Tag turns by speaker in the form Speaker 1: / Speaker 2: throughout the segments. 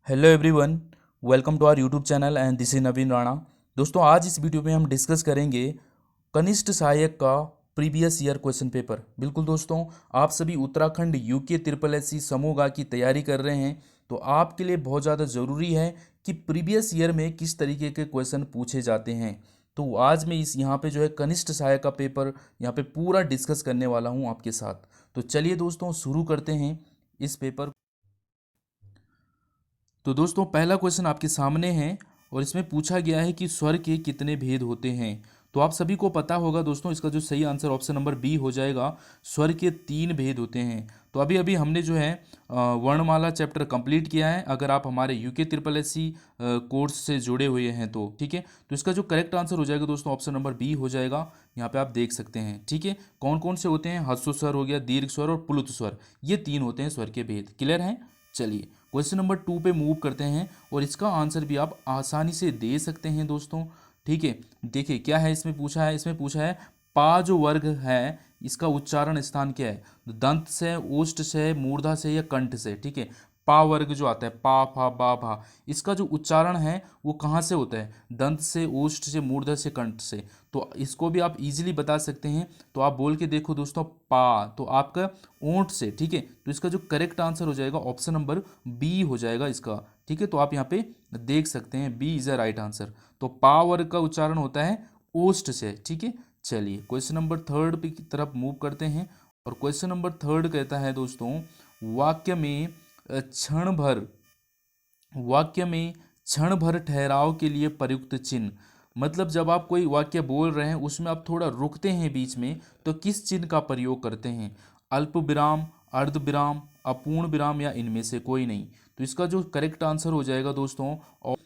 Speaker 1: Hello everyone, welcome to our YouTube channel and this is Naveen Rana. दोस्तों, आज इस video में हम डिस्कस करेंगे कनिष्ठ सहायक का प्रीवियस ईयर क्वेश्चन पेपर। बिल्कुल दोस्तों, आप सभी उत्तराखंड यूके ट्रिपल एससी समूह गा की तैयारी कर रहे हैं तो आपके लिए बहुत ज़्यादा ज़रूरी है कि प्रीवियस ईयर में किस तरीके के क्वेश्चन पूछे जाते हैं। तो आज मैं इस यहाँ पे जो है कनिष्ठ सहायक का पेपर यहाँ पे पूरा डिस्कस करने वाला हूँ आपके साथ। तो चलिए दोस्तों, शुरू करते हैं इस पेपर। तो दोस्तों, पहला क्वेश्चन आपके सामने है और इसमें पूछा गया है कि स्वर के कितने भेद होते हैं। तो आप सभी को पता होगा दोस्तों, इसका जो सही आंसर ऑप्शन नंबर बी हो जाएगा। स्वर के 3 भेद होते हैं। तो अभी अभी हमने जो है वर्णमाला चैप्टर कंप्लीट किया है। अगर आप हमारे यूके ट्रिपल एससी कोर्स से जुड़े हुए हैं तो ठीक है। तो इसका जो करेक्ट आंसर हो जाएगा दोस्तों, ऑप्शन नंबर बी हो जाएगा। यहाँ पे आप देख सकते हैं। ठीक है, कौन कौन से होते हैं? ह्रस्व स्वर हो गया, दीर्घ स्वर और प्लुत स्वर। ये 3 होते हैं स्वर के भेद। क्लियर है? चलिए क्वेश्चन नंबर 2 पे मूव करते हैं और इसका आंसर भी आप आसानी से दे सकते हैं दोस्तों। ठीक है, देखिए क्या है इसमें पूछा है। इसमें पूछा है पा जो वर्ग है इसका उच्चारण स्थान क्या है? दंत से, ओष्ठ से, मूर्धा से या कंठ से? ठीक है, पा वर्ग जो आता है, पा फा बा भा, इसका जो उच्चारण है वो कहाँ से होता है? दंत से, ओष्ठ से, मूर्धा से, कंठ से। तो इसको भी आप इजीली बता सकते हैं। तो आप बोल के देखो दोस्तों, पा तो आपका ओंठ से। ठीक है, तो इसका जो करेक्ट आंसर हो जाएगा ऑप्शन नंबर बी हो जाएगा इसका। ठीक है, तो आप यहाँ पे देख सकते हैं B is a right answer. तो पा वर्ग का उच्चारण होता है ओष्ठ से। ठीक है, चलिए क्वेश्चन नंबर 3 की तरफ मूव करते हैं और क्वेश्चन नंबर 3 कहता है दोस्तों, वाक्य में क्षण भर वाक्य में क्षण भर ठहराव के लिए प्रयुक्त चिन्ह। मतलब जब आप कोई वाक्य बोल रहे हैं उसमें आप थोड़ा रुकते हैं बीच में, तो किस चिन्ह का प्रयोग करते हैं? अल्प विराम, अर्ध विराम, अपूर्ण विराम या इनमें से कोई नहीं। तो इसका जो करेक्ट आंसर हो जाएगा दोस्तों, और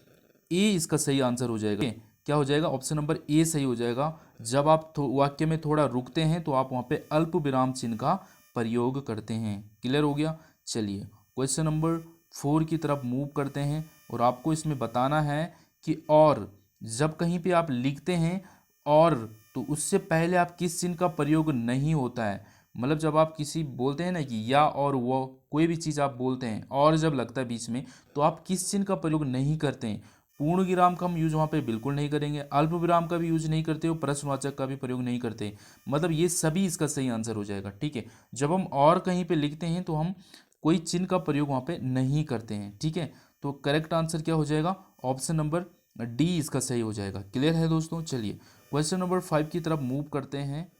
Speaker 1: ए इसका सही आंसर हो जाएगा। क्या हो जाएगा? ऑप्शन नंबर ए सही हो जाएगा। जब आप वाक्य में थोड़ा रुकते हैं तो आप वहाँ पे अल्प विराम चिन्ह का प्रयोग करते हैं। क्लियर हो गया? चलिए क्वेश्चन नंबर 4 की तरफ मूव करते हैं और आपको इसमें बताना है कि और जब कहीं पे आप लिखते हैं और, तो उससे पहले आप किस चिन्ह का प्रयोग नहीं होता है। मतलब जब आप किसी बोलते हैं ना कि या और वो कोई भी चीज़ आप बोलते हैं और जब लगता है बीच में, तो आप किस चिन्ह का प्रयोग नहीं करते हैं? पूर्ण विराम का हम यूज वहाँ पे बिल्कुल नहीं करेंगे, अल्प विराम का भी यूज नहीं करते और प्रश्नवाचक का भी प्रयोग नहीं करते। मतलब ये सभी इसका सही आंसर हो जाएगा। ठीक है, जब हम और कहीं पे लिखते हैं तो हम कोई चिन्ह का प्रयोग वहाँ पे नहीं करते हैं। ठीक है, तो करेक्ट आंसर क्या हो जाएगा? ऑप्शन नंबर डी इसका सही हो जाएगा। क्लियर है दोस्तों? चलिए क्वेश्चन नंबर 5 की तरफ मूव करते हैं।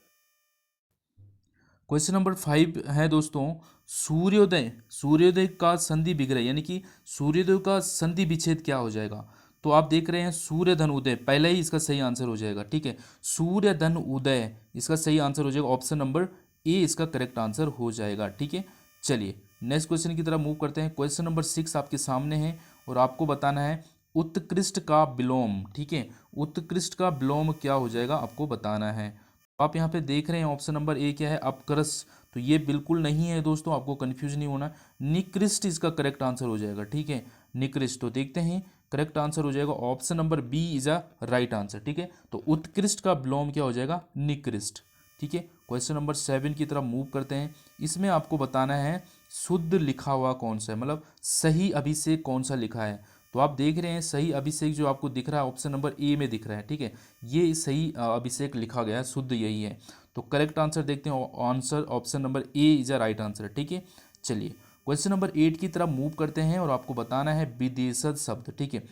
Speaker 1: क्वेश्चन नंबर 5 है दोस्तों, सूर्योदय सूर्योदय का संधि विग्रह यानी कि सूर्योदय का संधि विच्छेद क्या हो जाएगा? तो आप देख रहे हैं सूर्य धन उदय, पहले ही इसका सही आंसर हो जाएगा। ठीक है, सूर्य धन उदय इसका सही आंसर हो जाएगा। ऑप्शन नंबर ए इसका करेक्ट आंसर हो जाएगा। ठीक है, चलिए नेक्स्ट क्वेश्चन की तरफ मूव करते हैं। क्वेश्चन नंबर 6 आपके सामने है और आपको बताना है उत्कृष्ट का विलोम। ठीक है, उत्कृष्ट का विलोम क्या हो जाएगा आपको बताना है। आप यहाँ पे देख रहे हैं ऑप्शन नंबर ए क्या है? अपकृष्ट। तो ये बिल्कुल नहीं है दोस्तों, आपको कंफ्यूज नहीं होना। निकृष्ट इसका करेक्ट आंसर हो जाएगा। ठीक है, निकृष्ट। तो देखते हैं करेक्ट आंसर हो जाएगा option number B is a right answer. ठीक है, तो उत्कृष्ट का विलोम क्या हो जाएगा? निकृष्ट। ठीक है, क्वेश्चन नंबर 7 की तरफ मूव करते हैं। इसमें आपको बताना है शुद्ध लिखा हुआ कौन सा है, मतलब सही अभिषेक कौन सा लिखा है। तो आप देख रहे हैं सही अभिषेक जो आपको दिख रहा है ऑप्शन नंबर ए में दिख रहा है। ठीक है, ये सही अभिषेक लिखा गया है, शुद्ध यही है। तो करेक्ट आंसर देखते हैं, answer option number A is a right answer. ठीक है, चलिए क्वेश्चन नंबर 8 की तरफ मूव करते हैं और आपको बताना है विदेशज शब्द। ठीक है,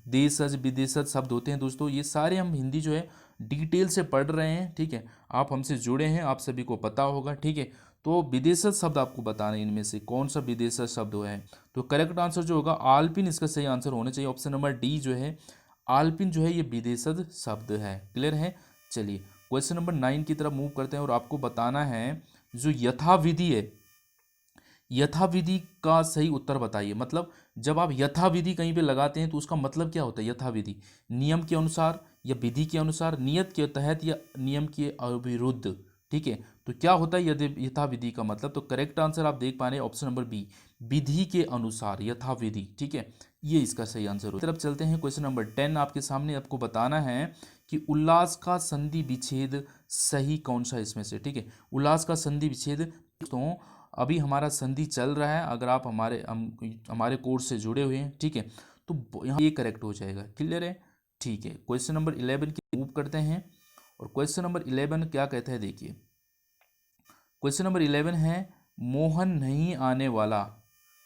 Speaker 1: देशज विदेशज शब्द होते हैं दोस्तों, ये सारे हम हिंदी जो है डिटेल से पढ़ रहे हैं। ठीक है, आप हमसे जुड़े हैं, आप सभी को पता होगा। ठीक है, तो विदेशज शब्द आपको बताना है इनमें से कौन सा विदेशज शब्द है। तो करेक्ट आंसर जो होगा आल्पिन इसका सही आंसर होना चाहिए। ऑप्शन नंबर डी जो है आल्पिन जो है ये विदेशज शब्द है। क्लियर है? चलिए क्वेश्चन नंबर 9 की तरफ मूव करते हैं और आपको बताना है जो यथाविधि है, यथाविधि का सही उत्तर बताइए। मतलब जब आप यथाविधि कहीं पे लगाते हैं तो उसका मतलब क्या होता है? यथाविधि नियम के अनुसार या विधि के अनुसार, नियत के तहत या नियम के अविरुद्ध। ठीक है, तो क्या होता है यदि यथाविधि का मतलब? तो करेक्ट आंसर आप देख पा रहे हैं ऑप्शन नंबर बी, विधि के अनुसार, यथाविधि। ठीक है, ये इसका सही आंसर हो। तरफ चलते हैं, क्वेश्चन नंबर 10 आपके सामने। आपको बताना है कि उल्लास का संधि विच्छेद सही कौन सा इसमें से? ठीक है, उल्लास का संधि विच्छेद दोस्तों अभी हमारा संधि चल रहा है, अगर आप हमारे कोर्स से जुड़े हुए हैं, ठीक है, तो यहाँ ये करेक्ट हो जाएगा। क्लियर है? ठीक है, क्वेश्चन नंबर 11 की मूव करते हैं। और क्वेश्चन नंबर 11 क्या कहता है, देखिए क्वेश्चन नंबर 11 है मोहन नहीं आने वाला।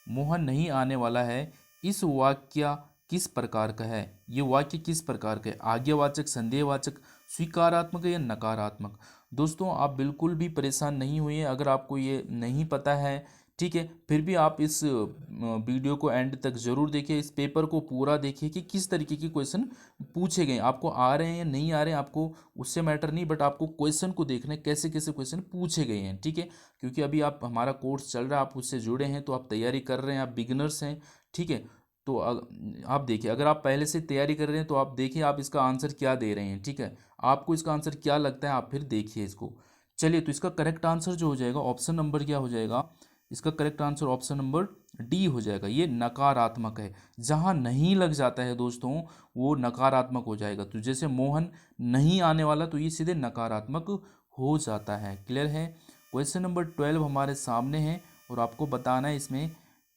Speaker 1: मोहन नहीं आने वाला है, इस वाक्य किस प्रकार का है? ये वाक्य किस प्रकार का है? आज्ञावाचक, संदेहवाचक, स्वीकारात्मक या नकारात्मक? दोस्तों आप बिल्कुल भी परेशान नहीं हुए, अगर आपको ये नहीं पता है, ठीक है, फिर भी आप इस वीडियो को एंड तक जरूर देखिए, इस पेपर को पूरा देखिए कि किस तरीके के क्वेश्चन पूछे गए, आपको आ रहे हैं या नहीं आ रहे हैं, आपको उससे मैटर नहीं, बट आपको क्वेश्चन को देखना है कैसे कैसे क्वेश्चन पूछे गए हैं, ठीक है। क्योंकि अभी आप हमारा कोर्स चल रहा है, आप उससे जुड़े हैं, तो आप तैयारी कर रहे हैं, आप बिगिनर्स हैं, ठीक है। तो आप देखिए, अगर आप पहले से तैयारी कर रहे हैं तो आप देखिए आप इसका आंसर क्या दे रहे हैं, ठीक है। आपको इसका आंसर क्या लगता है, आप फिर देखिए इसको। चलिए, तो इसका करेक्ट आंसर जो हो जाएगा, ऑप्शन नंबर क्या हो जाएगा, इसका correct answer option number D हो जाएगा। ये नकारात्मक है, जहां नहीं लग जाता है दोस्तों वो नकारात्मक हो जाएगा। तो जैसे मोहन नहीं आने वाला, तो ये सीधे नकारात्मक हो जाता है। क्लियर है? क्वेश्चन नंबर 12 हमारे सामने है और आपको बताना है इसमें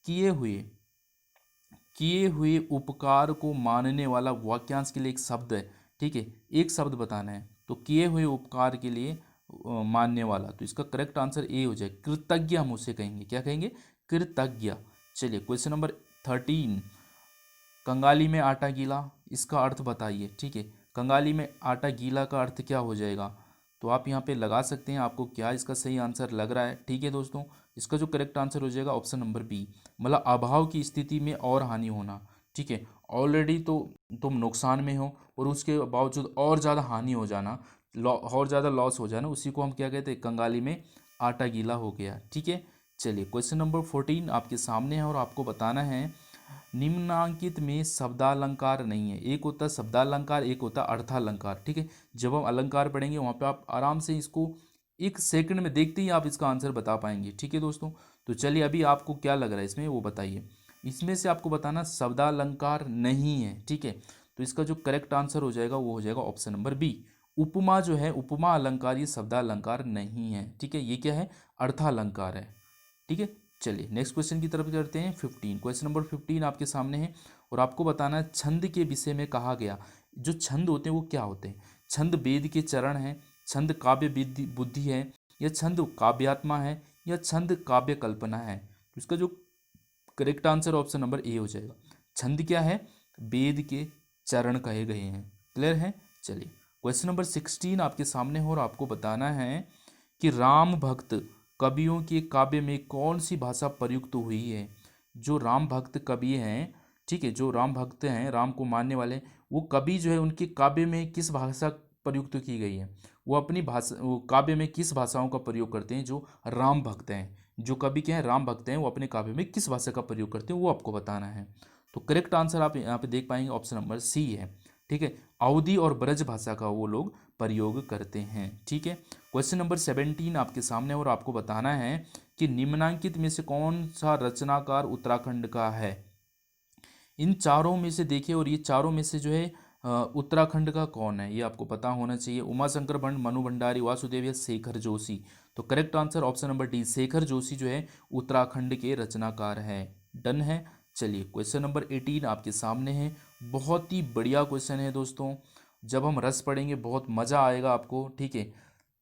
Speaker 1: किए हुए उपकार को मानने वाला वाक्यांश के लिए एक शब्द है, ठीक है, एक शब्द बताना है। तो किए हुए उपकार के लिए मानने वाला, तो इसका करेक्ट आंसर ए हो जाए, कृतज्ञ हम उसे कहेंगे। क्या कहेंगे? कृतज्ञ। चलिए, क्वेश्चन नंबर 13, कंगाली में आटा गीला, इसका अर्थ बताइए, ठीक है। कंगाली में आटा गीला का अर्थ क्या हो जाएगा? तो आप यहाँ पे लगा सकते हैं, आपको क्या इसका सही आंसर लग रहा है, ठीक है दोस्तों। इसका जो करेक्ट आंसर हो जाएगा ऑप्शन नंबर बी, मतलब अभाव की स्थिति में और हानि होना, ठीक है। ऑलरेडी तो तुम नुकसान में हो और उसके बावजूद और ज़्यादा हानि हो जाना, और ज़्यादा लॉस हो जाना, उसी को हम क्या कहते हैं, कंगाली में आटा गीला हो गया, ठीक है। चलिए, क्वेश्चन नंबर 14 आपके सामने है और आपको बताना है निम्नांकित में शब्दालंकार नहीं है। एक होता है शब्दालंकार, एक होता है अर्थालंकार, ठीक है। जब हम अलंकार पढ़ेंगे वहाँ पे आप आराम से इसको एक सेकंड में देखते ही आप इसका आंसर बता पाएंगे, ठीक है दोस्तों। तो चलिए, अभी आपको क्या लग रहा है इसमें वो बताइए। इसमें से आपको बताना शब्दालंकार नहीं है, ठीक है। तो इसका जो करेक्ट आंसर हो जाएगा वो हो जाएगा ऑप्शन नंबर बी, उपमा जो है, उपमा अलंकार, ये शब्दालंकार नहीं है, ठीक है। ये क्या है? अर्थालंकार है, ठीक है। चलिए, नेक्स्ट क्वेश्चन की तरफ करते हैं। 15, क्वेश्चन नंबर 15 आपके सामने है और आपको बताना है छंद के विषय में कहा गया। जो छंद होते हैं वो क्या होते हैं? छंद वेद के चरण हैं, छंद काव्य बुद्धि है, या छंद काव्यात्मा है, या छंद काव्य कल्पना है? तो इसका जो correct answer option number A हो जाएगा। छंद क्या है? वेद के चरण कहे गए हैं। क्लियर है? चलिए, क्वेश्चन नंबर 16 आपके सामने हो और आपको बताना है कि राम भक्त कवियों के काव्य में कौन सी भाषा प्रयुक्त हुई है? जो राम भक्त कवि हैं, ठीक है, जो राम भक्त हैं, राम को मानने वाले, वो कवि जो है उनके काव्य में किस भाषा प्रयुक्त की गई है? वो अपनी भाषा, वो काव्य में किस भाषाओं का प्रयोग करते हैं? जो राम भक्त हैं, जो कवि के हैं, राम भक्त हैं, वो अपने काव्य में किस भाषा का प्रयोग करते हैं, वो आपको बताना है। तो करेक्ट आंसर आप यहाँ पे देख पाएंगे ऑप्शन नंबर सी है, ठीक है। अवधी और ब्रज भाषा का वो लोग प्रयोग करते हैं, ठीक है। क्वेश्चन नंबर 17 आपके सामने और आपको बताना है कि निम्नांकित में से कौन सा रचनाकार उत्तराखंड का है? इन चारों में से देखिए, और ये चारों में से जो है उत्तराखंड का कौन है, ये आपको पता होना चाहिए। उमाशंकर भट्ट, मनु भंडारी, वासुदेव या शेखर जोशी? तो correct answer option number D, Shekhar Joshi जो है उत्तराखंड के रचनाकार है। डन है। चलिए, क्वेश्चन नंबर 18 आपके सामने है। बहुत ही बढ़िया क्वेश्चन है दोस्तों, जब हम रस पढ़ेंगे बहुत मज़ा आएगा आपको, ठीक है।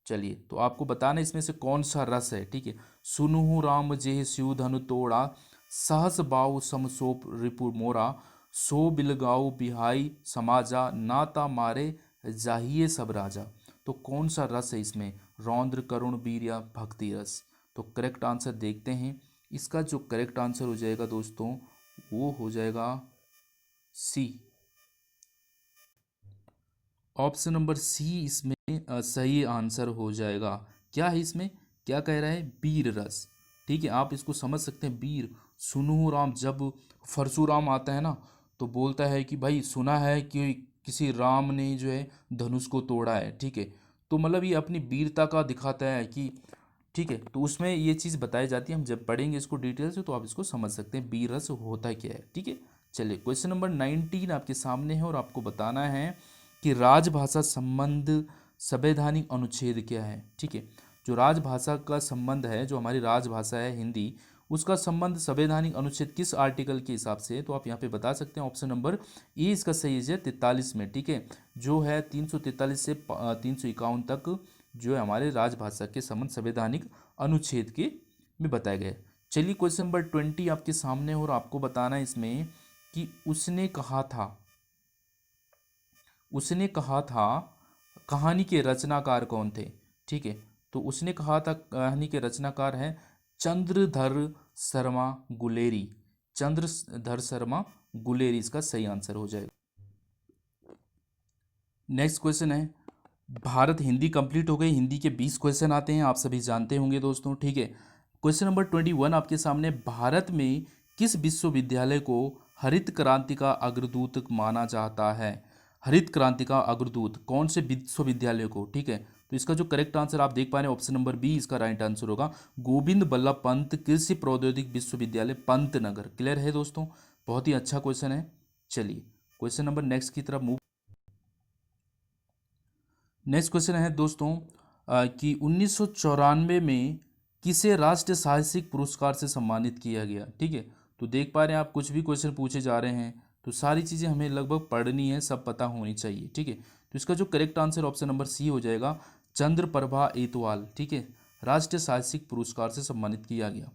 Speaker 1: चलिए, तो आपको बताना इसमें से कौन सा रस है, ठीक है। सुनुहु राम जेह स्यू धनु तोड़ा, सहस बाऊ समसोप रिपु मोरा, सो बिलगाऊ बिहाई समाजा, नाता मारे जाहिए सब राजा? तो कौन सा रस है इसमें? रौद्र, करुण, वीर या भक्ति रस? तो करेक्ट आंसर देखते हैं। इसका जो करेक्ट आंसर हो जाएगा दोस्तों वो हो जाएगा सी, ऑप्शन नंबर सी इसमें सही आंसर हो जाएगा। क्या है इसमें? क्या कह रहा है? वीर रस, ठीक है। आप इसको समझ सकते हैं, वीर। सुनु राम, जब परशुराम आता है ना, तो बोलता है कि भाई सुना है कि किसी राम ने जो है धनुष को तोड़ा है, ठीक है। तो मतलब ये अपनी वीरता का दिखाता है कि, ठीक है, तो उसमें ये चीज़ बताई जाती है। हम जब पढ़ेंगे इसको डिटेल से तो आप इसको समझ सकते हैं वीर रस होता क्या है, ठीक है। चलिए, क्वेश्चन नंबर 19 आपके सामने है और आपको बताना है कि राजभाषा संबंध संवैधानिक अनुच्छेद क्या है, ठीक है। जो राजभाषा का संबंध है, जो हमारी राजभाषा है हिंदी, उसका संबंध संवैधानिक अनुच्छेद किस आर्टिकल के हिसाब से है, तो आप यहाँ पे बता सकते हैं। ऑप्शन नंबर ए इसका सही है 43 में, ठीक है, जो है 343 से 351 तक जो है हमारे राजभाषा के संबंध संवैधानिक अनुच्छेद के में बताया गया है। चलिए क्वेश्चन नंबर 20 आपके सामने, और आपको बताना है इसमें कि उसने कहा था कहानी के रचनाकार कौन थे, ठीक है। तो उसने कहा था कहानी के रचनाकार हैं चंद्रधर शर्मा गुलेरी। चंद्रधर शर्मा गुलेरी इसका सही आंसर हो जाएगा। नेक्स्ट क्वेश्चन है, भारत हिंदी कंप्लीट हो गई। हिंदी के 20 क्वेश्चन आते हैं, आप सभी जानते होंगे दोस्तों, ठीक है। क्वेश्चन नंबर 21 आपके सामने, भारत में किस विश्वविद्यालय को हरित क्रांति का अग्रदूत माना जाता है। हरित क्रांति का अग्रदूत कौन से विश्वविद्यालय को, ठीक है। तो इसका जो करेक्ट आंसर आप देख पा रहे हैं ऑप्शन नंबर बी इसका राइट आंसर होगा, गोविंद बल्लभ पंत कृषि प्रौद्योगिक विश्वविद्यालय पंतनगर। क्लियर है दोस्तों, बहुत ही अच्छा क्वेश्चन है। चलिए क्वेश्चन नंबर नेक्स्ट की तरफ मूव। नेक्स्ट क्वेश्चन है दोस्तों कि 1994 में किसे राष्ट्रीय साहसिक पुरस्कार से सम्मानित किया गया, ठीक है। तो देख पा रहे हैं आप, कुछ भी क्वेश्चन पूछे जा रहे हैं तो सारी चीज़ें हमें लगभग पढ़नी है, सब पता होनी चाहिए, ठीक है। तो इसका जो correct answer option number C हो जाएगा, चंद्रप्रभा एतवाल, ठीक है, राष्ट्रीय साहसिक पुरस्कार से सम्मानित किया गया।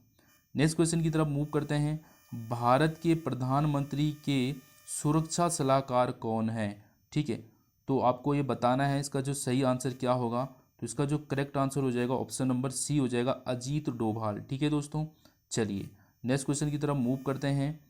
Speaker 1: नेक्स्ट क्वेश्चन की तरफ मूव करते हैं, भारत के प्रधानमंत्री के सुरक्षा सलाहकार कौन है, ठीक है। तो आपको ये बताना है इसका जो सही आंसर क्या होगा। तो इसका जो करेक्ट आंसर हो जाएगा ऑप्शन नंबर सी हो जाएगा, अजीत डोभाल, ठीक है दोस्तों। चलिए नेक्स्ट क्वेश्चन की तरफ मूव करते हैं,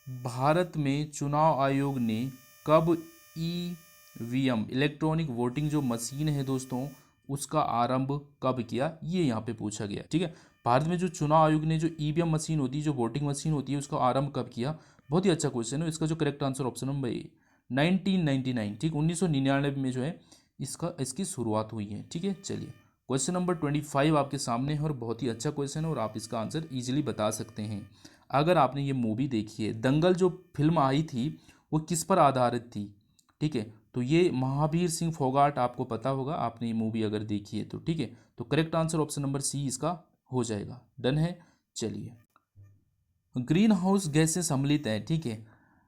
Speaker 1: भारत में चुनाव आयोग ने कब ईवीएम इलेक्ट्रॉनिक वोटिंग जो मशीन है दोस्तों उसका आरंभ कब किया, ये यहाँ पे पूछा गया, ठीक है। भारत में जो चुनाव आयोग ने जो ईवीएम मशीन होती है, जो वोटिंग मशीन होती है, उसका आरंभ कब किया। बहुत ही अच्छा क्वेश्चन है। इसका जो correct answer option number A 1999, ठीक, 1999 में जो है इसकी शुरुआत हुई है, ठीक है। चलिए क्वेश्चन नंबर 25 आपके सामने है, और बहुत ही अच्छा क्वेश्चन है और आप इसका आंसर इजीली बता सकते हैं अगर आपने ये मूवी देखी है। दंगल जो फिल्म आई थी वो किस पर आधारित थी, ठीक है। तो ये महावीर सिंह फोगाट, आपको पता होगा, आपने ये मूवी अगर देखी है तो, ठीक है। तो correct answer option number C इसका हो जाएगा। डन है। चलिए ग्रीन हाउस गैसें सम्मिलित है, ठीक है।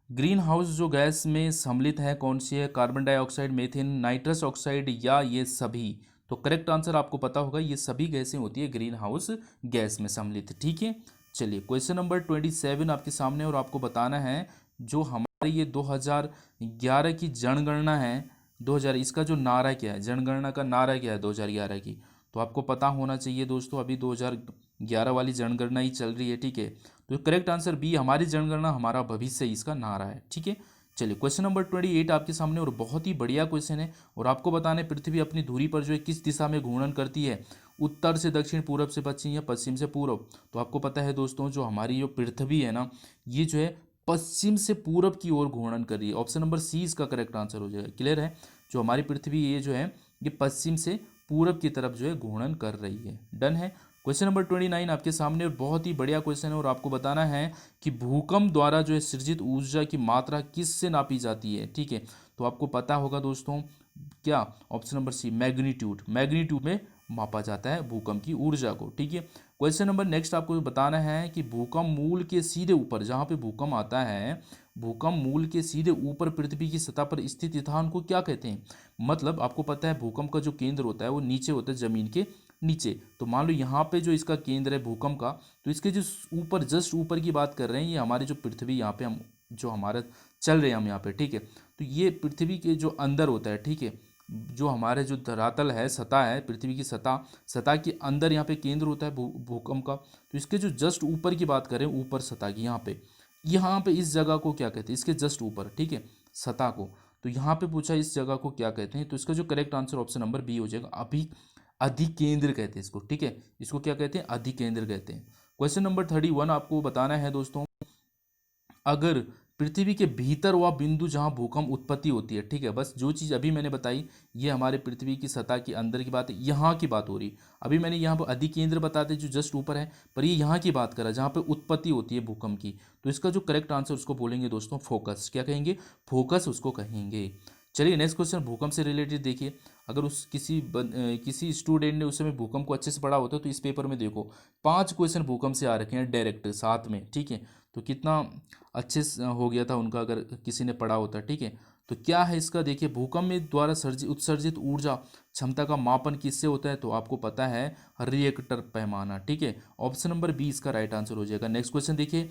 Speaker 1: ग्रीन हाउस जो गैस में सम्मिलित है कौन सी है, carbon dioxide, methane, nitrous oxide या ये सभी। तो करेक्ट आंसर आपको पता होगा, ये सभी गैसें होती है ग्रीन हाउस गैस में सम्मिलित, ठीक है। चलिए क्वेश्चन नंबर 27 आपके सामने, और आपको बताना है जो हमारी ये 2011 की जनगणना है, 2000 इसका जो नारा क्या है, जनगणना का नारा क्या है 2011 की। तो आपको पता होना चाहिए दोस्तों, अभी 2011 वाली जनगणना ही चल रही है, ठीक है। तो करेक्ट आंसर बी, हमारी जनगणना हमारा भविष्य, इसका नारा है, ठीक है। चलिए क्वेश्चन नंबर 28 आपके सामने, और बहुत ही बढ़िया क्वेश्चन है। और आपको बताने, पृथ्वी अपनी धुरी पर जो है किस दिशा में घूर्णन करती है, उत्तर से दक्षिण, पूरब से पश्चिम या पश्चिम से पूरब। तो आपको पता है दोस्तों, जो हमारी जो पृथ्वी है ना, ये जो है पश्चिम से पूरब की ओर घूर्णन कर रही है। ऑप्शन नंबर सी इसका करेक्ट आंसर हो जाएगा। क्लियर है, जो हमारी पृथ्वी ये जो है ये पश्चिम से पूरब की तरफ जो है घूर्णन कर रही है। डन है। क्वेश्चन नंबर 29 आपके सामने, और बहुत ही बढ़िया क्वेश्चन है, और आपको बताना है कि भूकंप द्वारा जो है सृजित ऊर्जा की मात्रा किससे नापी जाती है, ठीक है। तो आपको पता होगा दोस्तों क्या, option number C, magnitude. Magnitude में मापा जाता है भूकंप की ऊर्जा को, ठीक है। क्वेश्चन नंबर नेक्स्ट आपको बताना है कि भूकंप मूल के सीधे ऊपर, जहाँ पे भूकंप आता है, भूकंप मूल के सीधे ऊपर पृथ्वी की सतह पर स्थित स्थान को क्या कहते हैं। मतलब आपको पता है भूकंप का जो केंद्र होता है वो नीचे होता है, जमीन के नीचे। तो मान लो यहाँ पे जो इसका केंद्र है भूकंप का, तो इसके जो ऊपर, जस्ट ऊपर की बात कर रहे हैं, ये हमारी जो पृथ्वी यहाँ पे हम जो हमारा चल रहे हैं हम यहाँ पे, ठीक है। तो ये पृथ्वी के जो अंदर होता है, ठीक है, जो हमारे जो धरातल है, सतह है, पृथ्वी की सतह के अंदर यहाँ पे केंद्र होता है भूकंप का। तो इसके जो जस्ट ऊपर की बात करें, ऊपर सतह की, यहाँ पे इस जगह को क्या कहते हैं, इसके जस्ट ऊपर, ठीक है, सतह को। तो यहाँ पे पूछा इस जगह को क्या कहते हैं, तो इसका जो correct answer option number B हो जाएगा, अभी अधिकेंद्र कहते हैं इसको, ठीक है। इसको क्या कहते हैं, अधिकेंद्र कहते हैं। क्वेश्चन नंबर 31 आपको बताना है दोस्तों, अगर पृथ्वी के भीतर वह बिंदु जहां भूकंप उत्पत्ति होती है, ठीक है, बस जो चीज़ अभी मैंने बताई ये हमारे पृथ्वी की सतह के अंदर की बात है, यहाँ की बात हो रही। अभी मैंने यहाँ पर अधिकेंद्र बताते जो जस्ट ऊपर है, पर ये यहाँ की बात करा जहाँ पे उत्पत्ति होती है भूकंप की। तो इसका जो करेक्ट आंसर उसको बोलेंगे दोस्तों फोकस। क्या कहेंगे, फोकस उसको कहेंगे। चलिए नेक्स्ट क्वेश्चन भूकंप से रिलेटेड देखिए। अगर उस किसी स्टूडेंट ने उस समय भूकंप को अच्छे से पढ़ा होता तो इस पेपर में देखो 5 क्वेश्चन भूकंप से आ रखे हैं डायरेक्ट साथ में, ठीक है। तो कितना अच्छे से हो गया था उनका अगर किसी ने पढ़ा होता, ठीक है। तो क्या है इसका देखिए, भूकंप में द्वारा उत्सर्जित ऊर्जा क्षमता का मापन किससे होता है, तो आपको पता है रिएक्टर पैमाना, ठीक है। ऑप्शन नंबर बी इसका राइट आंसर हो जाएगा। नेक्स्ट क्वेश्चन देखिए,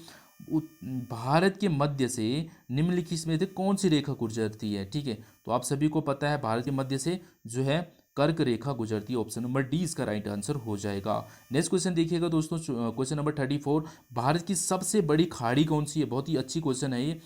Speaker 1: भारत के मध्य से निम्नलिखित में से कौन सी रेखा गुजरती है, ठीक है। तो आप सभी को पता है भारत के मध्य से जो है कर्क रेखा गुजरती है, ऑप्शन नंबर डी इसका राइट आंसर हो जाएगा। नेक्स्ट क्वेश्चन देखिएगा दोस्तों, क्वेश्चन नंबर 34, भारत की सबसे बड़ी खाड़ी कौन सी है। बहुत ही अच्छी क्वेश्चन है ये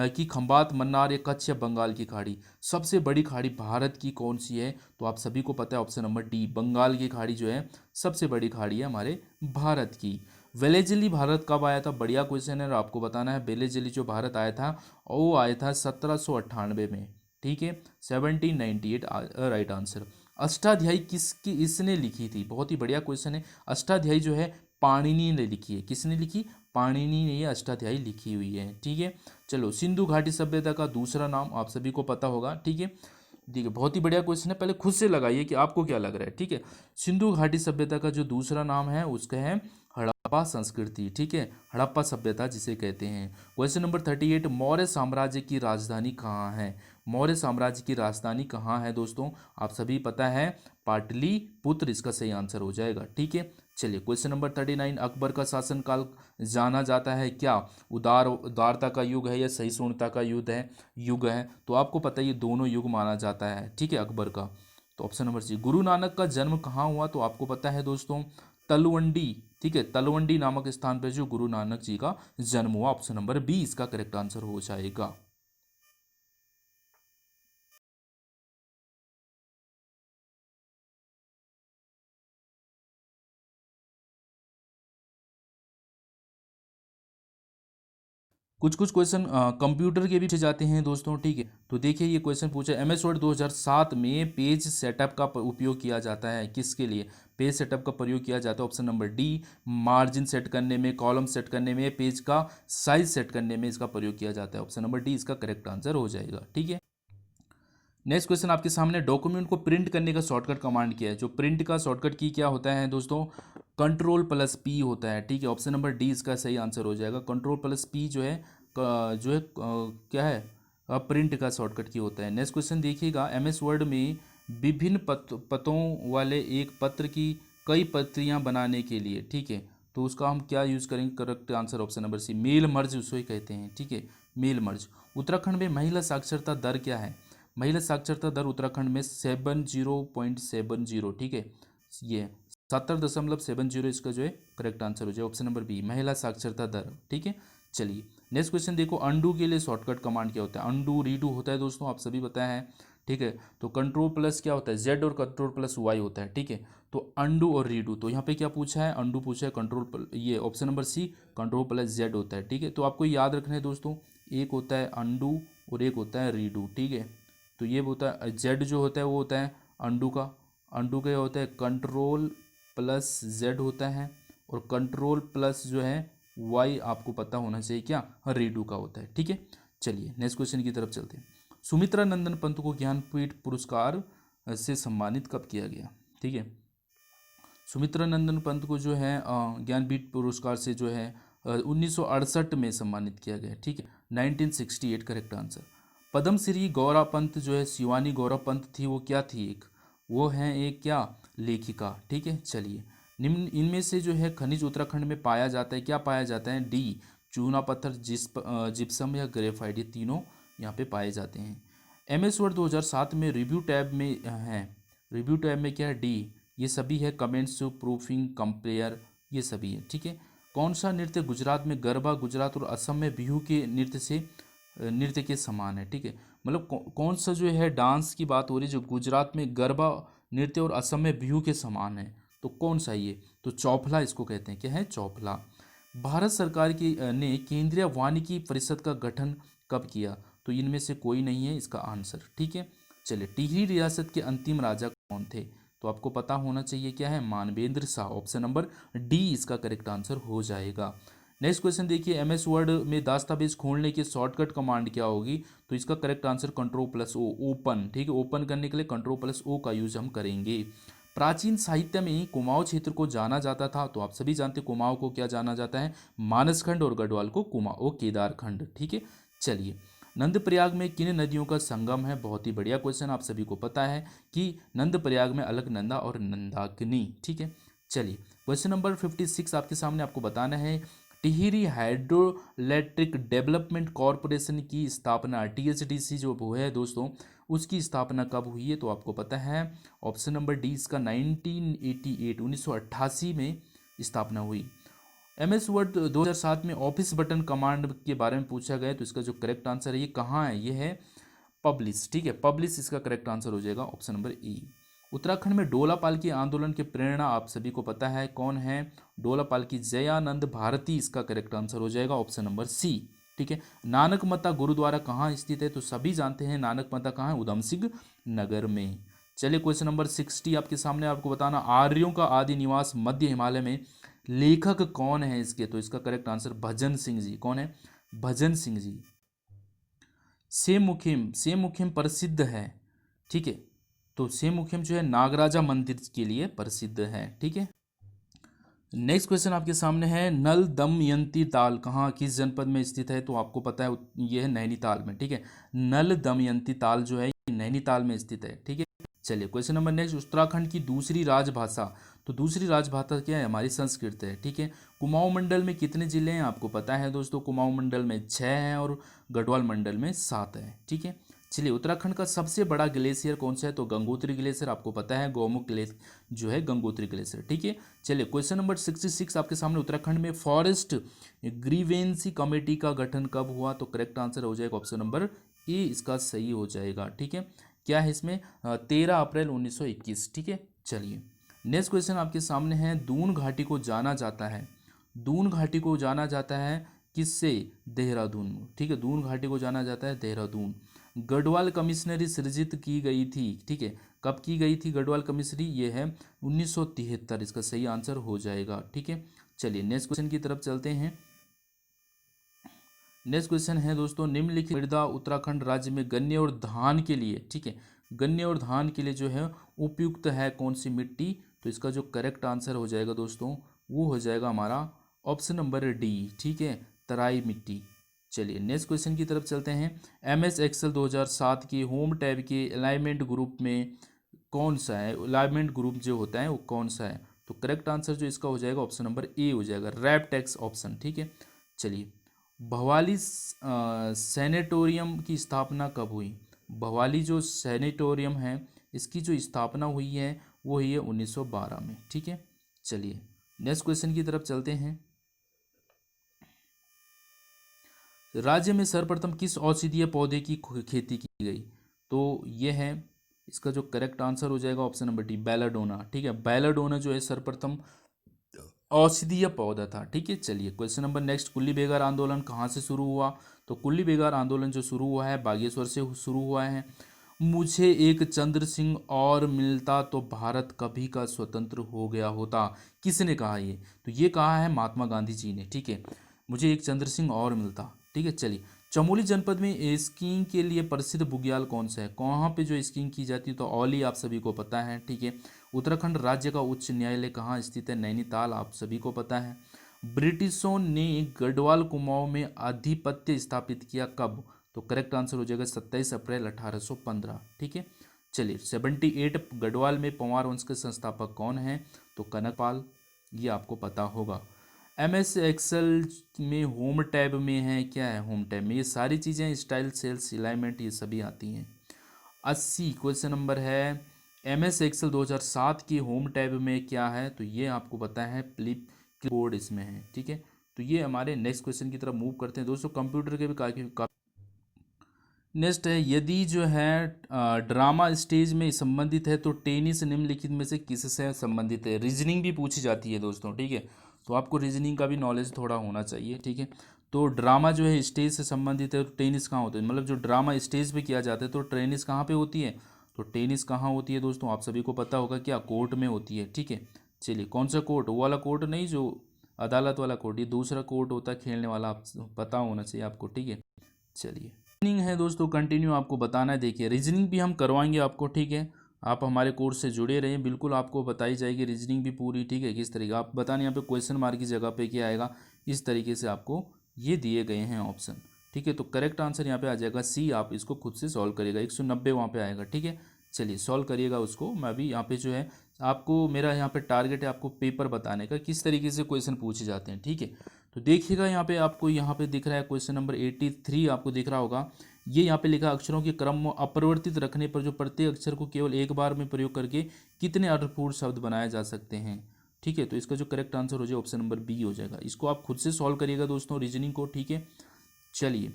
Speaker 1: कि खंबात, मन्नार या कच्छ या बंगाल की खाड़ी, सबसे बड़ी खाड़ी भारत की कौन सी है, तो आप सभी को पता है ऑप्शन नंबर डी बंगाल की खाड़ी जो है सबसे बड़ी खाड़ी है हमारे भारत की। वेलेजली भारत कब आया था, बढ़िया क्वेश्चन है और आपको बताना है वेलेजली जो भारत आया था वो आया था 1798 में, ठीक है। 1798 राइट आंसर। अष्टाध्यायी किसकी इसने लिखी थी, बहुत ही बढ़िया क्वेश्चन है। अष्टाध्यायी जो है पाणिनि ने लिखी है, किसने लिखी, पाणिनि ने ये अष्टाध्यायी लिखी हुई है, ठीक है। चलो सिंधु घाटी सभ्यता का दूसरा नाम आप सभी को पता होगा, ठीक है। ठीक है, बहुत ही बढ़िया क्वेश्चन है, पहले खुद से लगाइए कि आपको क्या लग रहा है, ठीक है। सिंधु घाटी सभ्यता का जो दूसरा नाम है उसका है हड़प्पा संस्कृति, ठीक है, हड़प्पा सभ्यता जिसे कहते हैं। क्वेश्चन नंबर 38, मौर्य साम्राज्य की राजधानी कहाँ है। मौर्य साम्राज्य की राजधानी कहाँ है दोस्तों, आप सभी पता है पाटलिपुत्र इसका सही आंसर हो जाएगा, ठीक है। चलिए क्वेश्चन नंबर 39, अकबर का शासनकाल जाना जाता है क्या, उदारता का युग है या सहिष्णुता का युग है, तो आपको पता है ये दोनों युग माना जाता है, ठीक है, अकबर का। तो ऑप्शन नंबर सी। गुरु नानक का जन्म कहाँ हुआ, तो आपको पता है दोस्तों तलवंडी, ठीक है, तलवंडी नामक स्थान पर जो गुरु नानक जी का जन्म हुआ, ऑप्शन नंबर बी इसका करेक्ट आंसर हो जाएगा। कुछ कुछ क्वेश्चन कंप्यूटर के भी पूछे जाते हैं दोस्तों, ठीक है। तो देखिए ये क्वेश्चन पूछा MS वर्ड 2007 में पेज सेटअप का उपयोग किया जाता है किसके लिए, पेज सेटअप का प्रयोग किया जाता है option number D margin set करने में, कॉलम सेट करने में, पेज का साइज सेट करने में इसका प्रयोग किया जाता है, ऑप्शन नंबर डी इसका करेक्ट आंसर हो जाएगा, ठीक है। नेक्स्ट क्वेश्चन आपके सामने, डॉक्यूमेंट को प्रिंट करने का शॉर्टकट कमांड क्या है। जो प्रिंट का शॉर्टकट की क्या होता है दोस्तों, कंट्रोल+P होता है, ठीक है, ऑप्शन नंबर डी इसका सही आंसर हो जाएगा। कंट्रोल+P जो है क्या है प्रिंट का शॉर्टकट की होता है। नेक्स्ट क्वेश्चन देखिएगा, MS वर्ड में विभिन्न पतों वाले एक पत्र की कई प्रतियां बनाने के लिए, ठीक है, तो उसका हम क्या यूज़ करेंगे, correct answer option number C mail merge उसको कहते हैं, ठीक है, मेल मर्ज। उत्तराखंड में महिला साक्षरता दर क्या है, महिला साक्षरता दर उत्तराखंड में 70.70, ठीक है, ये 70.70 इसका जो है करेक्ट आंसर हो जाए, ऑप्शन नंबर बी महिला साक्षरता दर, ठीक है। चलिए नेक्स्ट क्वेश्चन देखो, अंडू के लिए शॉर्टकट कमांड क्या होता है, अंडू रीडू होता है दोस्तों, आप सभी पता है, ठीक है। तो कंट्रोल प्लस क्या होता है जेड और कंट्रोल+Y होता है, ठीक है। तो अंडू और रीडू, तो यहाँ पे क्या पूछा है, अंडू पूछा है, ये ऑप्शन नंबर सी कंट्रोल+Z होता है, ठीक है। तो आपको याद रखना है दोस्तों, एक होता है अंडू और एक होता है रीडू, ठीक है। तो ये होता है जेड जो होता है वो होता है अंडू का, अंडू का होता है कंट्रोल+Z होता है, और कंट्रोल प्लस जो है Y आपको पता होना चाहिए क्या, रीडू का होता है, ठीक है। चलिए नेक्स्ट क्वेश्चन की तरफ चलते हैं। सुमित्रा नंदन पंत को ज्ञानपीठ पुरस्कार से सम्मानित कब किया गया, ठीक है। सुमित्रा नंदन पंत को जो है ज्ञानपीठ पुरस्कार से जो है 1968 में सम्मानित किया गया, ठीक है, 1968 करेक्ट आंसर। पद्मश्री गौरा पंत जो है शिवानी गौरा पंत थी, वो क्या थी, एक वो है एक क्या लेखिका, ठीक है। चलिए निम्न इनमें से जो है खनिज उत्तराखंड में पाया जाता है, क्या पाया जाता है, डी चूना पत्थर, जिप्सम या ग्रेफाइट, ये तीनों यहाँ पे पाए जाते हैं। MS वर्ड 2007 में रिव्यू टैब में है, रिव्यू टैब में क्या है, डी ये सभी है, कमेंट्स प्रूफिंग कंपेयर ये सभी है, ठीक है। कौन सा नृत्य गुजरात में गरबा, गुजरात और असम में बिहू के नृत्य के समान है, ठीक है। मतलब कौन सा जो है डांस की बात हो रही है जो गुजरात में गरबा नृत्य और असम में बिहू के समान है, तो कौन सा ये, तो चौफला इसको कहते हैं, क्या है, चौफला। भारत सरकार की ने केंद्रीय वानिकी परिषद का गठन कब किया, तो इनमें से कोई नहीं है इसका आंसर, ठीक है। चलिए टिहरी रियासत के अंतिम राजा कौन थे, तो आपको पता होना चाहिए क्या है, Manvendra Shah, option number D इसका करेक्ट आंसर हो जाएगा। नेक्स्ट क्वेश्चन देखिए, एमएस वर्ड में दस्तावेज खोलने की शॉर्टकट कमांड क्या होगी? तो इसका करेक्ट आंसर कंट्रोल+O, ओपन। ठीक है, ओपन करने के लिए कंट्रोल+O का यूज हम करेंगे। प्राचीन साहित्य में कुमाऊं क्षेत्र को जाना जाता था, तो आप सभी जानते हैं कुमाऊं को क्या जाना जाता है? मानसखंड, और गढ़वाल को कुमाऊं केदारखंड। ठीक है, चलिए, नंदप्रयाग में किन नदियों का संगम है? बहुत ही बढ़िया क्वेश्चन, आप सभी को पता है कि नंदप्रयाग में अलकनंदा और नंदाकिनी। ठीक है, चलिए, क्वेश्चन नंबर 56 आपके सामने, आपको बताना है Tehri hydro electric development corporation की स्थापना, टीएचडीसी जो वो है दोस्तों, उसकी स्थापना कब हुई है? तो आपको पता है ऑप्शन नंबर डी इसका 1988 में स्थापना हुई। एमएस वर्ड 2007 में ऑफिस बटन कमांड के बारे में पूछा गया, तो इसका जो करेक्ट आंसर है ये कहाँ है? ये है पब्लिश। ठीक है, पब्लिश इसका करेक्ट आंसर हो जाएगा ऑप्शन नंबर ई। उत्तराखंड में डोला पालकी आंदोलन के प्रेरणा आप सभी को पता है कौन है? डोला पालकी जयानंद भारती, इसका करेक्ट आंसर हो जाएगा ऑप्शन नंबर सी। ठीक है, नानक मता गुरुद्वारा कहाँ स्थित है? तो सभी जानते हैं नानक मता कहाँ है? उधम सिंह नगर में। चलिए, क्वेश्चन नंबर 60 आपके सामने, आपको बताना आर्यों का आदि निवास मध्य हिमालय में, लेखक कौन है इसके? तो इसका करेक्ट आंसर भजन सिंह जी। कौन है? भजन सिंह जी। सेमुखिम प्रसिद्ध है। ठीक है, तो सेमुखिम जो है नागराजा मंदिर के लिए प्रसिद्ध है। ठीक है, नेक्स्ट क्वेश्चन आपके सामने है, नल दमयंती ताल कहाँ किस जनपद में स्थित है? तो आपको पता है ये है नैनीताल में। ठीक है, नल दमयंती ताल जो है ये नैनीताल में स्थित है। ठीक है, चलिए, क्वेश्चन नंबर नेक्स्ट, उत्तराखंड की दूसरी राजभाषा, तो दूसरी राजभाषा क्या है? हमारी संस्कृत है। ठीक है, कुमाऊं मंडल में कितने जिले हैं? आपको पता है दोस्तों, कुमाऊं मंडल में 6 हैं और गढ़वाल मंडल में 7 है। ठीक है, चलिए, उत्तराखंड का सबसे बड़ा ग्लेशियर कौन सा है? तो गंगोत्री ग्लेशियर, आपको पता है गौमुख ग्लेशियर जो है गंगोत्री ग्लेशियर। ठीक है, चलिए, क्वेश्चन नंबर 66 आपके सामने, उत्तराखंड में फॉरेस्ट ग्रीवेंसी कमेटी का गठन कब हुआ? तो करेक्ट आंसर हो जाएगा ऑप्शन नंबर ए, इसका सही हो जाएगा। ठीक है, क्या है इसमें? 13 अप्रैल 1921। ठीक है, चलिए, नेक्स्ट क्वेश्चन आपके सामने है, दून घाटी को जाना जाता है, दून घाटी को जाना जाता है किससे? देहरादून। ठीक है, दून घाटी को जाना जाता है देहरादून। गढ़वाल कमिश्नरी सृजित की गई थी। ठीक है, कब की गई थी गढ़वाल कमिश्नरी? ये है 1973, इसका सही आंसर हो जाएगा। ठीक है, चलिए, नेक्स्ट क्वेश्चन की तरफ चलते हैं। नेक्स्ट क्वेश्चन है दोस्तों, निम्नलिखित मृदा उत्तराखंड राज्य में गन्ने और धान के लिए, ठीक है, गन्ने और धान के लिए जो है उपयुक्त है कौन सी मिट्टी? तो इसका जो करेक्ट आंसर हो जाएगा दोस्तों, वो हो जाएगा हमारा ऑप्शन नंबर डी। ठीक है, तराई मिट्टी। चलिए, नेक्स्ट क्वेश्चन की तरफ चलते हैं। एमएस एक्सेल 2007 के होम टैब के अलाइनमेंट ग्रुप में कौन सा है? अलाइनमेंट ग्रुप जो होता है वो कौन सा है? तो करेक्ट आंसर जो इसका हो जाएगा ऑप्शन नंबर ए हो जाएगा, रैप टेक्स ऑप्शन। ठीक है, चलिए, भवाली सैनिटोरियम की स्थापना कब हुई? भवाली जो सैनिटोरियम है इसकी जो स्थापना हुई है वो हुई है 1912 में। ठीक है, चलिए, नेक्स्ट क्वेश्चन की तरफ चलते हैं। राज्य में सर्वप्रथम किस औषधीय पौधे की खेती की गई? तो ये है, इसका जो करेक्ट आंसर हो जाएगा ऑप्शन नंबर डी, बेलाडोना। ठीक है, बेलाडोना जो है सर्वप्रथम औषधीय पौधा था। ठीक है, चलिए, क्वेश्चन नंबर नेक्स्ट, कुल्ली बेगार आंदोलन कहाँ से शुरू हुआ? तो कुल्ली बेगार आंदोलन जो शुरू हुआ है बागेश्वर से शुरू हुआ है। मुझे एक चंद्र सिंह और मिलता तो भारत कभी का स्वतंत्र हो गया होता, किसने कहा ये? तो ये कहा है महात्मा गांधी जी ने। ठीक है, मुझे एक चंद्र सिंह और मिलता। ठीक है, चलिए, चमोली जनपद में स्कीइंग के लिए प्रसिद्ध बुग्याल कौन सा है? कहाँ पे जो स्कीइंग की जाती है? तो औली, आप सभी को पता है। ठीक है, उत्तराखंड राज्य का उच्च न्यायालय कहाँ स्थित है? नैनीताल, आप सभी को पता है। ब्रिटिशों ने गढ़वाल कुमाऊं में आधिपत्य स्थापित किया कब? तो करेक्ट आंसर हो जाएगा 27 अप्रैल 1815। ठीक है, चलिए, 78 गढ़वाल में पंवार वंश के संस्थापक कौन हैं? तो कनकपाल, ये आपको पता होगा। एमएस एक्सेल में होम टैब में है, क्या है होम टैब में? ये सारी चीज़ें स्टाइल, सेल्स, अलाइनमेंट, ये सभी आती हैं। 80 क्वेश्चन नंबर है, एमएस एक्सेल 2007 की होम टैब में क्या है? तो ये आपको पता है फ्लिप बोर्ड इसमें है। ठीक है, तो ये हमारे नेक्स्ट क्वेश्चन की तरफ मूव करते हैं दोस्तों। कंप्यूटर के भी काफ़ी नेक्स्ट है, यदि जो है ड्रामा स्टेज में संबंधित है तो टेनिस निम्नलिखित में से किससे संबंधित है? रीजनिंग भी पूछी जाती है दोस्तों। ठीक है, तो आपको रीजनिंग का भी नॉलेज थोड़ा होना चाहिए। ठीक है, तो ड्रामा जो है स्टेज से संबंधित है तो टेनिस कहाँ होता है? मतलब जो ड्रामा स्टेज पे किया जाता है तो टेनिस कहाँ पे होती है? तो टेनिस कहाँ होती है दोस्तों? आप सभी को पता होगा, क्या कोर्ट में होती है। ठीक है, चलिए, कौन सा कोर्ट? वो वाला कोर्ट नहीं जो अदालत वाला कोर्ट, ये दूसरा कोर्ट होता है खेलने वाला, आप पता होना चाहिए आपको, ठीक है। चलिए रीजनिंग है दोस्तों, कंटिन्यू आपको बताना है। देखिए रीजनिंग भी हम करवाएंगे आपको, ठीक है। आप हमारे कोर्स से जुड़े रहें, बिल्कुल आपको बताई जाएगी रीजनिंग भी पूरी, ठीक है। किस तरीके आप बताने, यहाँ पे क्वेश्चन मार्क की जगह पे क्या आएगा, इस तरीके से आपको ये दिए गए हैं ऑप्शन, ठीक है। तो करेक्ट आंसर यहाँ पे आ जाएगा सी, आप इसको खुद से सॉल्व करिएगा, 190 वहाँ पे आएगा, ठीक है। चलिए सॉल्व करिएगा उसको, मैं भी यहाँ पे जो है आपको, मेरा यहाँ पे टारगेट है आपको पेपर बताने का, किस तरीके से क्वेश्चन पूछे जाते हैं, ठीक है। तो देखिएगा यहाँ पे आपको, यहाँ पे दिख रहा है क्वेश्चन नंबर 83 आपको दिख रहा होगा। ये यहाँ पे लिखा, अक्षरों के क्रम में अपरिवर्तित रखने पर जो प्रत्येक अक्षर को केवल एक बार में प्रयोग करके कितने अर्थपूर्ण शब्द बनाए जा सकते हैं, ठीक है। तो इसका जो करेक्ट आंसर हो जाएगा ऑप्शन नंबर बी हो जाएगा। इसको आप खुद से सॉल्व करिएगा दोस्तों रीजनिंग को, ठीक है। चलिए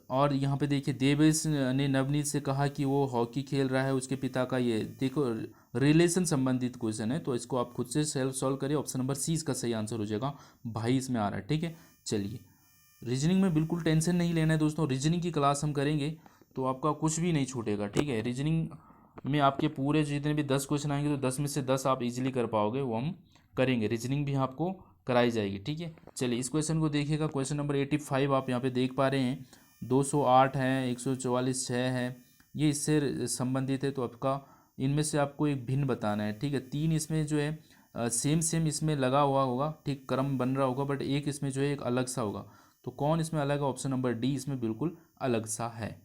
Speaker 1: और यहाँ पे देखिए, देवेश ने नवनीत से कहा कि वो हॉकी खेल रहा है उसके पिता का, ये देखो रिलेशन संबंधित क्वेश्चन है, तो इसको आप खुद से सेल्फ सॉल्व करिए। ऑप्शन नंबर सी इसका सही आंसर हो जाएगा, भाई इसमें आ रहा है, ठीक है। चलिए रीजनिंग में बिल्कुल टेंशन नहीं लेना है दोस्तों, रीजनिंग की क्लास हम करेंगे तो आपका कुछ भी नहीं छूटेगा, ठीक है। रीजनिंग में आपके पूरे जितने भी 10 क्वेश्चन आएंगे तो 10 में से 10 आप इजीली कर पाओगे, वो हम करेंगे। रीजनिंग भी आपको कराई जाएगी, ठीक है। चलिए इस क्वेश्चन को देखिएगा, क्वेश्चन नंबर 85 आप यहाँ पे देख पा रहे हैं, 208 है, 144 6 है, ये इससे संबंधित है। तो आपका इनमें से आपको एक भिन्न बताना है, ठीक है। 3 इसमें जो है सेम सेम इसमें लगा हुआ होगा, ठीक, क्रम बन रहा होगा, बट एक इसमें जो है एक अलग सा होगा। तो कौन इसमें अलग है, ऑप्शन नंबर डी इसमें बिल्कुल अलग सा है,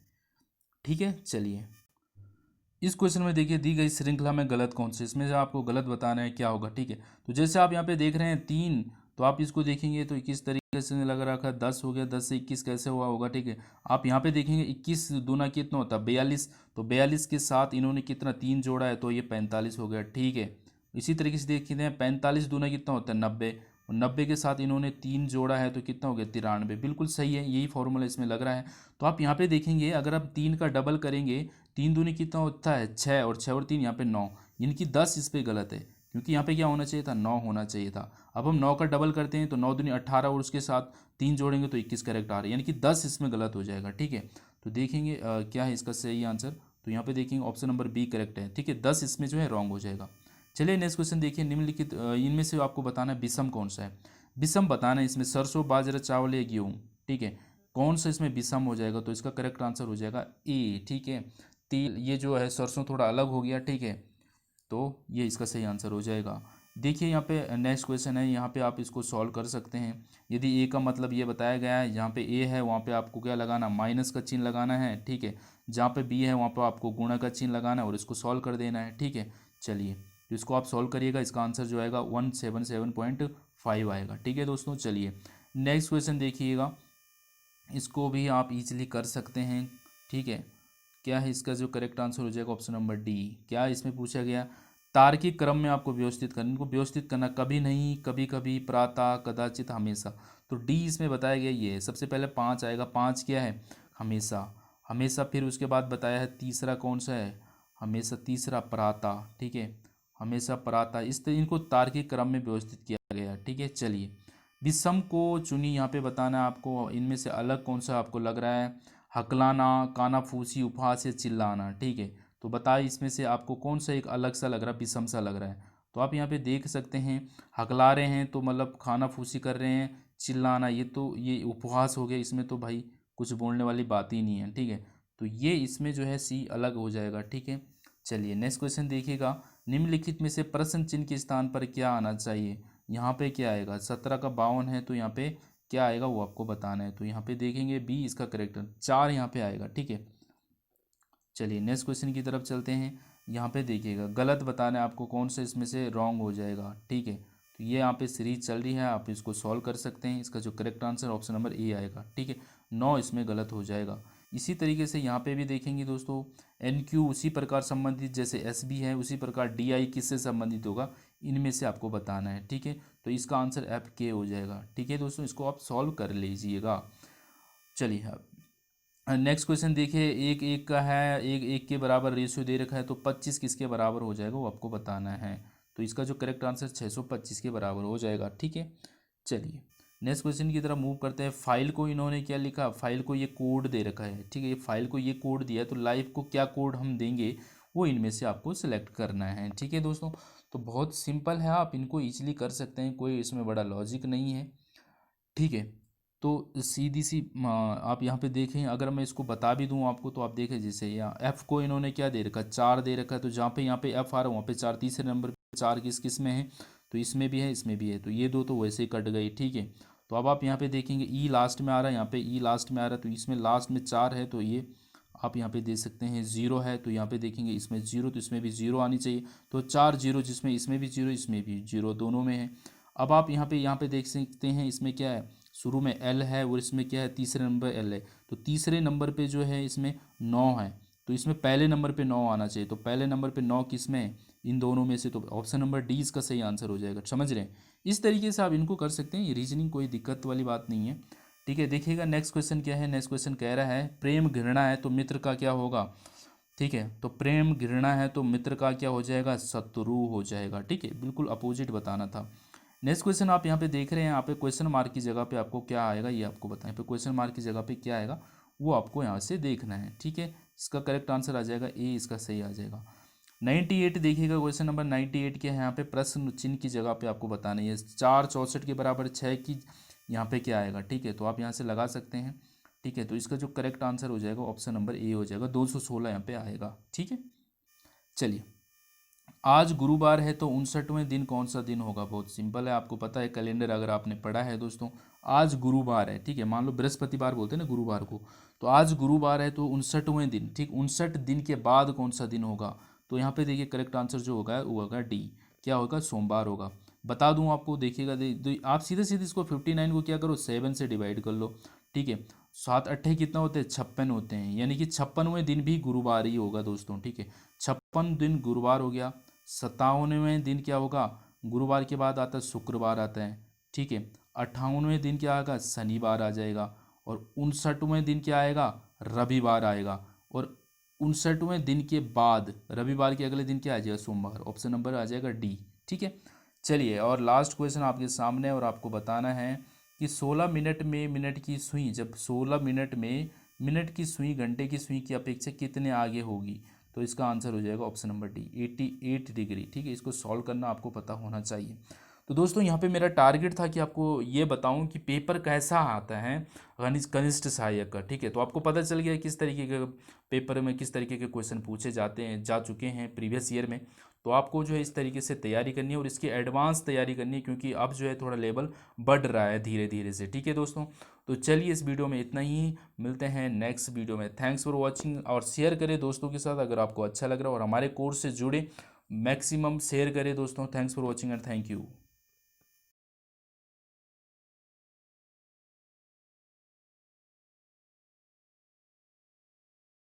Speaker 1: ठीक है। चलिए इस क्वेश्चन में देखिए, दी गई श्रृंखला में गलत कौन से, इसमें से आपको गलत बताना है क्या होगा, ठीक है। तो जैसे आप यहाँ पे देख रहे हैं 3, तो आप इसको देखेंगे तो 21 तरीके से लग रखा है, 10 हो गया, 10 से 21 कैसे हुआ होगा, ठीक है। आप यहाँ पे देखेंगे 21 दूना कितना होता है 42, तो 42 के साथ इन्होंने कितना 3 जोड़ा है, तो ये 45 हो गया, ठीक है। इसी तरीके से देखते हैं 45 दूना कितना होता है 90, और 90 के साथ इन्होंने 3 जोड़ा है तो कितना हो गया 93, बिल्कुल सही है, यही फॉर्मूला इसमें लग रहा है। तो आप यहाँ पे देखेंगे अगर आप 3 का डबल करेंगे, 3 दूनी कितना होता है 6, और 6 और 3 यहाँ पे 9, इनकी 10 इस पर गलत है, क्योंकि यहाँ पे क्या होना चाहिए था 9 होना चाहिए था। अब हम 9 का डबल करते हैं तो 9 दूनी 18, और उसके साथ 3 जोड़ेंगे तो 21 करेक्ट आ रहा है, यानी कि 10 इसमें गलत हो जाएगा, ठीक है। तो देखेंगे क्या है इसका सही आंसर, तो यहाँ पे देखेंगे ऑप्शन नंबर बी करेक्ट है, ठीक है। 10 इसमें जो है रॉन्ग हो जाएगा। चलिए नेक्स्ट क्वेश्चन देखिए, निम्नलिखित इनमें से आपको बताना है विषम कौन सा है। विषम बताना है इसमें सरसों, बाजरा, चावल या गेहूँ, ठीक है। कौन सा इसमें विषम हो जाएगा, तो इसका करेक्ट आंसर हो जाएगा ए, ठीक है। तेल, ये जो है सरसों थोड़ा अलग हो गया, ठीक है, तो ये इसका सही आंसर हो जाएगा। देखिए यहाँ पे नेक्स्ट क्वेश्चन है, यहाँ पे आप इसको सॉल्व कर सकते हैं। यदि ए का मतलब ये बताया गया है, जहाँ पे ए है वहाँ पे आपको क्या लगाना, माइनस का चिन्ह लगाना है, ठीक है। जहाँ पे बी है वहाँ पे आपको गुणा का चिन्ह लगाना है और इसको सॉल्व कर देना है, ठीक है। चलिए तो इसको आप सॉल्व करिएगा, इसका आंसर जो आएगा 177.5 आएगा, ठीक है दोस्तों। चलिए नेक्स्ट क्वेश्चन देखिएगा, इसको भी आप इजीली कर सकते हैं, ठीक है। क्या है इसका जो करेक्ट आंसर हो जाएगा ऑप्शन नंबर डी। क्या इसमें पूछा गया, तार्किक क्रम में आपको व्यवस्थित करना, इनको व्यवस्थित करना, कभी नहीं, कभी कभी, प्रातः, कदाचित, हमेशा। तो डी इसमें बताया गया ये है, सबसे पहले 5 आएगा, 5 क्या है हमेशा, हमेशा। फिर उसके बाद बताया है तीसरा कौन सा है, हमेशा, तीसरा प्रातः, ठीक है, हमेशा प्रातः। इस तरह इनको तार्किक क्रम में व्यवस्थित किया गया है, ठीक है। चलिए विषम को चुनी, यहाँ पे बताना है आपको, इनमें से अलग कौन सा आपको लग रहा है, हकलाना, कानाफूसी, उपहास या चिल्लाना, ठीक है। तो बताइए इसमें से आपको कौन सा एक अलग सा लग रहा है, विषम सा लग रहा है। तो आप यहाँ पे देख सकते हैं, हकला रहे हैं तो मतलब खानाफूसी कर रहे हैं, चिल्लाना ये तो ये उपहास हो गया, इसमें तो भाई कुछ बोलने वाली बात ही नहीं है, ठीक है। तो ये इसमें जो है सी अलग हो जाएगा, ठीक है। चलिए नेक्स्ट क्वेश्चन देखिएगा, निम्नलिखित में से प्रश्न चिन्ह के स्थान पर क्या आना चाहिए। यहाँ पे क्या आएगा, 17 का 52 है, तो यहाँ पे क्या आएगा वो आपको बताना है। तो यहाँ पे देखेंगे बी इसका करेक्ट, 4 यहाँ पे आएगा, ठीक है। चलिए नेक्स्ट क्वेश्चन की तरफ चलते हैं, यहाँ पे देखिएगा गलत बताना है आपको, कौन सा इसमें से रॉन्ग हो जाएगा, ठीक है। तो ये यहाँ पे सीरीज चल रही है, आप इसको सॉल्व कर सकते हैं, इसका जो correct answer option number A आएगा, ठीक है। 9 इसमें गलत हो जाएगा। इसी तरीके से यहाँ पे भी देखेंगे दोस्तों, एन क्यू उसी प्रकार संबंधित जैसे एस बी है, उसी प्रकार डी आई किससे संबंधित होगा, इनमें से आपको बताना है, ठीक है। तो इसका आंसर एफ के हो जाएगा, ठीक है दोस्तों, इसको आप सॉल्व कर लीजिएगा। चलिए अब नेक्स्ट क्वेश्चन देखिए, एक एक का है, एक एक के बराबर रेशियो दे रखा है, तो 25 किसके बराबर हो जाएगा वो आपको बताना है। तो इसका जो करेक्ट आंसर 625 के बराबर हो जाएगा, ठीक है। चलिए नेक्स्ट क्वेश्चन की तरफ मूव करते हैं। फाइल को इन्होंने क्या लिखा, फाइल को ये कोड दे रखा है, ठीक है। ये फाइल को ये कोड दिया है, तो लाइव को क्या कोड हम देंगे वो इनमें से आपको सिलेक्ट करना है, ठीक है दोस्तों। तो बहुत सिंपल है, आप इनको ईजिली कर सकते हैं, कोई इसमें बड़ा लॉजिक नहीं है। ठीक है, तो सीधी सी आप यहाँ पे देखें, अगर मैं इसको बता भी दूँ आपको तो आप देखें, जैसे यहाँ एफ़ को इन्होंने क्या दे रखा है, 4 दे रखा है, तो जहाँ पे यहाँ पे एफ़ आ रहा है वहाँ पे 4, तीसरे नंबर पे 4 किस में है, तो इसमें भी है, इसमें भी है, तो ये दो तो वैसे ही कट गई। ठीक है, तो अब आप यहाँ पे देखेंगे ई लास्ट में आ रहा है, यहाँ पे ई लास्ट में आ रहा है, तो इसमें लास्ट में 4 है, तो ये आप यहाँ पे देख सकते हैं 0 है, तो यहाँ पे देखेंगे इसमें 0, तो इसमें भी 0 आनी चाहिए, तो 4 0, जिसमें इसमें भी 0 इसमें भी 0, दोनों में है। अब आप यहाँ पे देख सकते हैं इसमें क्या है, शुरू में एल है और इसमें क्या है, तीसरे नंबर एल है, तो तीसरे नंबर पे जो है इसमें 9 है, तो इसमें पहले नंबर पे 9 आना चाहिए, तो पहले नंबर पे 9 किस में है, इन दोनों में से, तो ऑप्शन नंबर डी इसका सही आंसर हो जाएगा। समझ रहे हैं, इस तरीके से आप इनको कर सकते हैं, ये रीजनिंग कोई दिक्कत वाली बात नहीं है। ठीक है, देखिएगा नेक्स्ट क्वेश्चन क्या है। नेक्स्ट क्वेश्चन कह रहा है प्रेम घृणा है तो मित्र का क्या होगा। ठीक है, तो प्रेम घृणा है तो मित्र का क्या हो जाएगा, शत्रु हो जाएगा। ठीक है, बिल्कुल अपोजिट बताना था। नेक्स्ट क्वेश्चन आप यहाँ पे देख रहे हैं, यहाँ पे क्वेश्चन मार्क की जगह पे आपको क्या आएगा ये आपको बताएं, यहाँ पे क्वेश्चन मार्क की जगह पे क्या आएगा वो आपको यहाँ से देखना है। ठीक है, इसका करेक्ट आंसर आ जाएगा ए, इसका सही आ जाएगा। 98 देखिएगा, क्वेश्चन नंबर 98 क्या है, यहाँ पे प्रश्न चिन्ह की जगह पे आपको बताना है 4 64 के बराबर 6 की यहाँ पे क्या आएगा। ठीक है, तो आप यहाँ से लगा सकते हैं। ठीक है, तो इसका जो करेक्ट आंसर हो जाएगा ऑप्शन नंबर ए हो जाएगा, 216 यहाँ पे आएगा। ठीक है, चलिए आज गुरुवार है तो 59वें दिन कौन सा दिन होगा। बहुत सिंपल है, आपको पता है कैलेंडर अगर आपने पढ़ा है दोस्तों। आज गुरुवार है, ठीक है, मान लो बृहस्पतिवार बोलते हैं ना गुरुवार को, तो आज गुरुवार है तो 59वें दिन, ठीक, 59 दिन के बाद कौन सा दिन होगा। तो यहाँ पे देखिए करेक्ट आंसर जो होगा वो होगा डी, क्या होगा, सोमवार होगा। बता दूँ आपको, देखिएगा आप सीधे सीधे इसको 59 को क्या करो, 7 से डिवाइड कर लो। ठीक है, 7 अट्ठे कितना होते हैं, 56 होते हैं, यानी कि 56वें दिन भी गुरुवार ही होगा दोस्तों। ठीक है, 56 दिन गुरुवार हो गया। 57वें दिन क्या होगा, गुरुवार के बाद आता है शुक्रवार आता है। ठीक है, 58वें दिन क्या आएगा, शनिवार आ जाएगा। और 59वें दिन क्या आएगा, रविवार आएगा। और 59वें दिन के बाद रविवार के अगले दिन क्या आ जाएगा, सोमवार। ऑप्शन नंबर आ जाएगा डी। ठीक है, चलिए और लास्ट क्वेश्चन आपके सामने, और आपको बताना है कि 16 मिनट में मिनट की सुई, जब 16 मिनट में मिनट की सुई घंटे की सुई की अपेक्षा कितने आगे होगी। तो इसका आंसर हो जाएगा ऑप्शन नंबर डी, 88 डिग्री। ठीक है, इसको सॉल्व करना आपको पता होना चाहिए। तो दोस्तों यहाँ पे मेरा टारगेट था कि आपको ये बताऊं कि पेपर कैसा आता है कनिष्ठ सहायक का। ठीक है, तो आपको पता चल गया किस तरीके के पेपर में किस तरीके के क्वेश्चन पूछे जा चुके हैं प्रीवियस ईयर में। तो आपको जो है इस तरीके से तैयारी करनी है और इसकी एडवांस तैयारी करनी है, क्योंकि अब जो है थोड़ा लेवल बढ़ रहा है धीरे धीरे से। ठीक है दोस्तों, तो चलिए इस वीडियो में इतना ही, मिलते हैं नेक्स्ट वीडियो में। थैंक्स फॉर वॉचिंग, और शेयर करें दोस्तों के साथ अगर आपको अच्छा लग रहा है, और हमारे कोर्स से जुड़े मैक्सिमम शेयर करें दोस्तों। Thanks for watching and thank you.